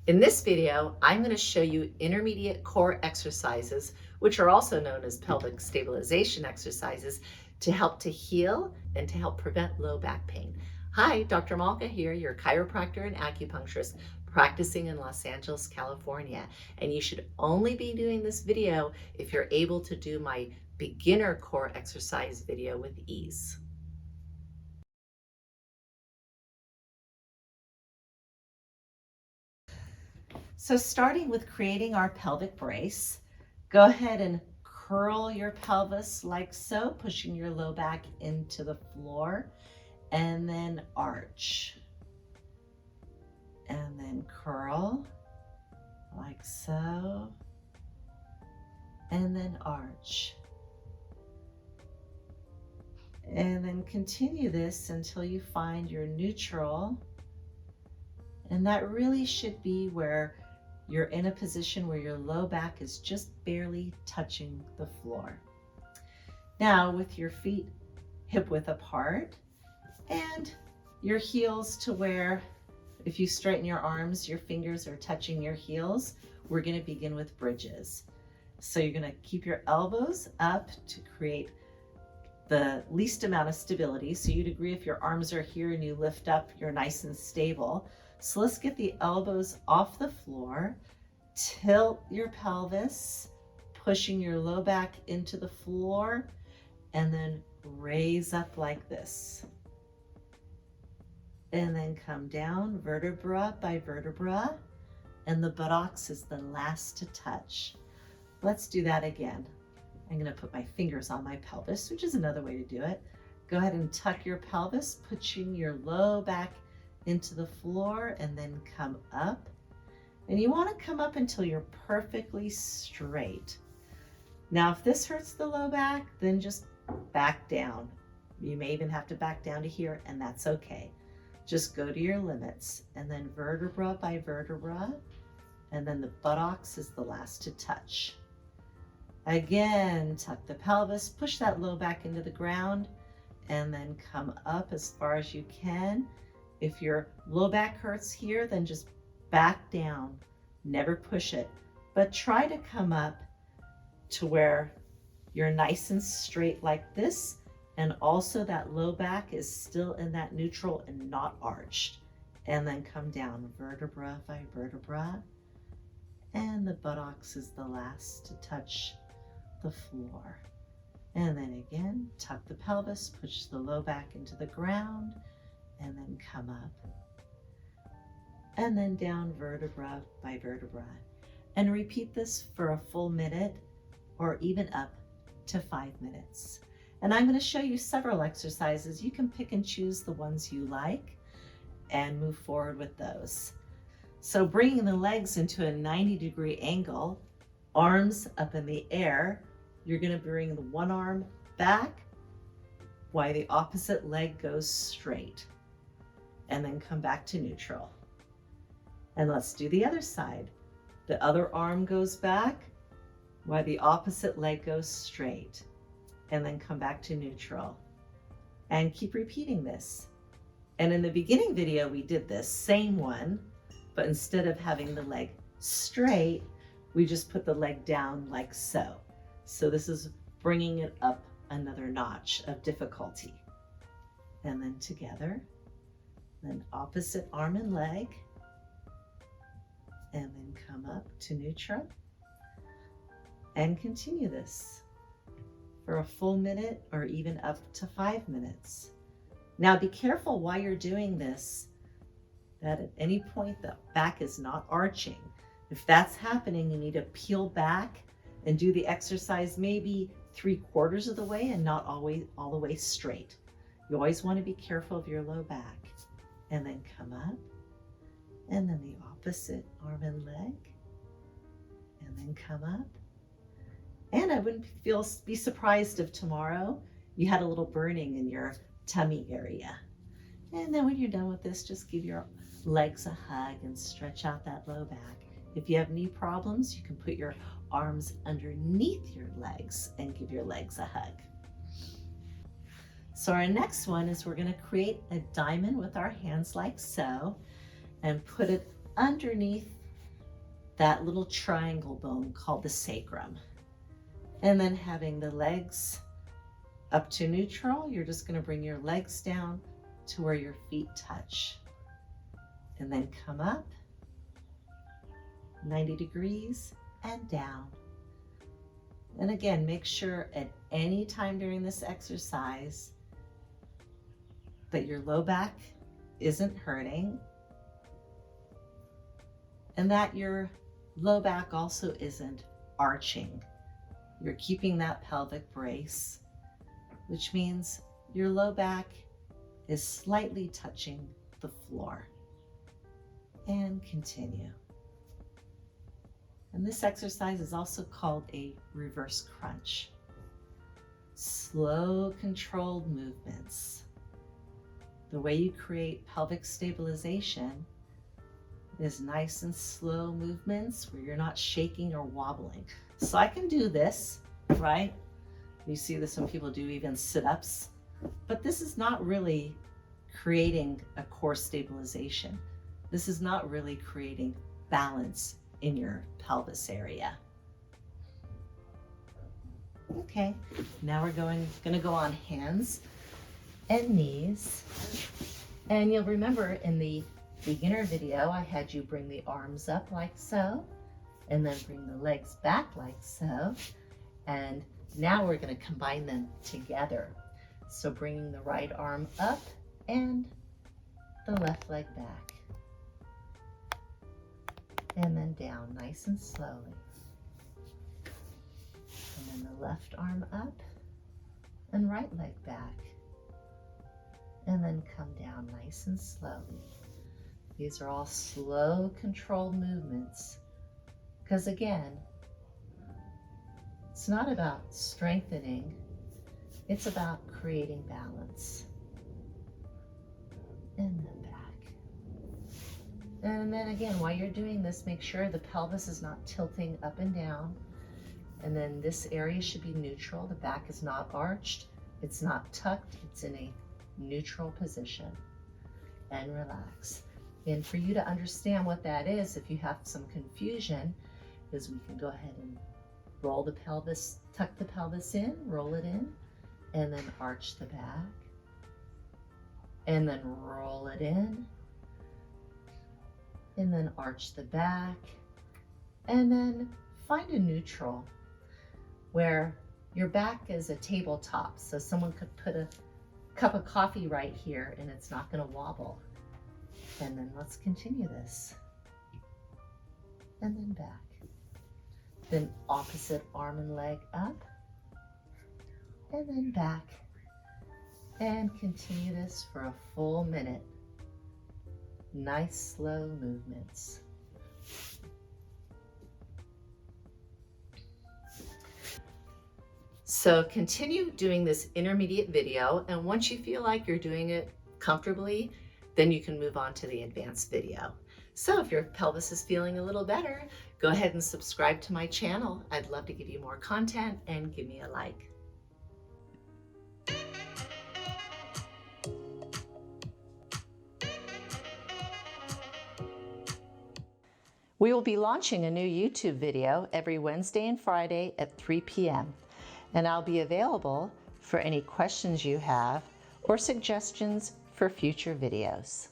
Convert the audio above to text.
In this video, I'm going to show you intermediate core exercises, which are also known as pelvic stabilization exercises, to help to heal and to help prevent low back pain. Hi, Dr. Malka here, your chiropractor and acupuncturist practicing in Los Angeles, California. And you should only be doing this video if you're able to do my beginner core exercise video with ease. So starting with creating our pelvic brace, go ahead and curl your pelvis like so, pushing your low back into the floor, and then arch. And then curl like so, and then arch. And then continue this until you find your neutral. And that really should be where you're in a position where your low back is just barely touching the floor. Now with your feet hip width apart and your heels to where if you straighten your arms, your fingers are touching your heels, we're going to begin with bridges. So you're going to keep your elbows up to create the least amount of stability. So you'd agree if your arms are here and you lift up, you're nice and stable. So let's get the elbows off the floor, tilt your pelvis, pushing your low back into the floor, and then raise up like this. And then come down vertebra by vertebra, and the buttocks is the last to touch. Let's do that again. I'm going to put my fingers on my pelvis, which is another way to do it. Go ahead and tuck your pelvis, pushing your low back into the floor, and then come up. And you want to come up until you're perfectly straight. Now, if this hurts the low back, then just back down. You may even have to back down to here, and that's okay. Just go to your limits, and then vertebra by vertebra, and then the buttocks is the last to touch. Again, tuck the pelvis, push that low back into the ground, and then come up as far as you can. If your low back hurts here, then just back down. Never push it, but try to come up to where you're nice and straight like this, and also that low back is still in that neutral and not arched. And then come down vertebra by vertebra, and the buttocks is the last to touch the floor. And then again, tuck the pelvis, push the low back into the ground, and then come up. And then down vertebra by vertebra. And repeat this for a full minute or even up to 5 minutes. And I'm going to show you several exercises. You can pick and choose the ones you like and move forward with those. So bringing the legs into a 90-degree angle, arms up in the air, you're going to bring the one arm back while the opposite leg goes straight, and then come back to neutral. And let's do the other side. The other arm goes back while the opposite leg goes straight, and then come back to neutral. And keep repeating this. And in the beginning video, we did this same one, but instead of having the leg straight, we just put the leg down like so. So this is bringing it up another notch of difficulty. And then together, then opposite arm and leg, and then come up to neutral, and continue this for a full minute or even up to 5 minutes. Now be careful while you're doing this that at any point the back is not arching. If that's happening, you need to peel back and do the exercise maybe 3/4 of the way and not always all the way straight. You always want to be careful of your low back. And then come up, and then the opposite arm and leg, and then come up. And I wouldn't be surprised if tomorrow you had a little burning in your tummy area. And then when you're done with this, just give your legs a hug and stretch out that low back. If you have knee problems, you can put your arms underneath your legs and give your legs a hug. So our next one is we're going to create a diamond with our hands like so, and put it underneath that little triangle bone called the sacrum. And then having the legs up to neutral, you're just going to bring your legs down to where your feet touch. And then come up 90 degrees and down. And again, make sure at any time during this exercise that your low back isn't hurting and that your low back also isn't arching. You're keeping that pelvic brace, which means your low back is slightly touching the floor. And continue. And this exercise is also called a reverse crunch. Slow, controlled movements. The way you create pelvic stabilization is nice and slow movements where you're not shaking or wobbling. So I can do this, right? You see this when people do even sit-ups, but this is not really creating a core stabilization. This is not really creating balance in your pelvis area. Okay, now we're gonna go on hands and knees. And you'll remember in the beginner video, I had you bring the arms up like so, and then bring the legs back like so. And now we're gonna combine them together. So bringing the right arm up and the left leg back. And then down nice and slowly. And then the left arm up and right leg back. And then come down nice and slowly. These are all slow, controlled movements. Because again, it's not about strengthening, it's about creating balance. And then back. And then again, while you're doing this, make sure the pelvis is not tilting up and down. And then this area should be neutral. The back is not arched. It's not tucked. It's in a neutral position. And relax. And for you to understand what that is, if you have some confusion, is we can go ahead and roll the pelvis, tuck the pelvis in, roll it in, and then arch the back. And then roll it in. And then arch the back, and then find a neutral where your back is a tabletop. So someone could put a cup of coffee right here and it's not gonna wobble. And then let's continue this. And then back. Then opposite arm and leg up, and then back. And continue this for a full minute. Nice slow movements. So continue doing this intermediate video, and once you feel like you're doing it comfortably, then you can move on to the advanced video. So if your pelvis is feeling a little better, go ahead and subscribe to my channel. I'd love to give you more content, and give me a like. We will be launching a new YouTube video every Wednesday and Friday at 3 p.m. and I'll be available for any questions you have or suggestions for future videos.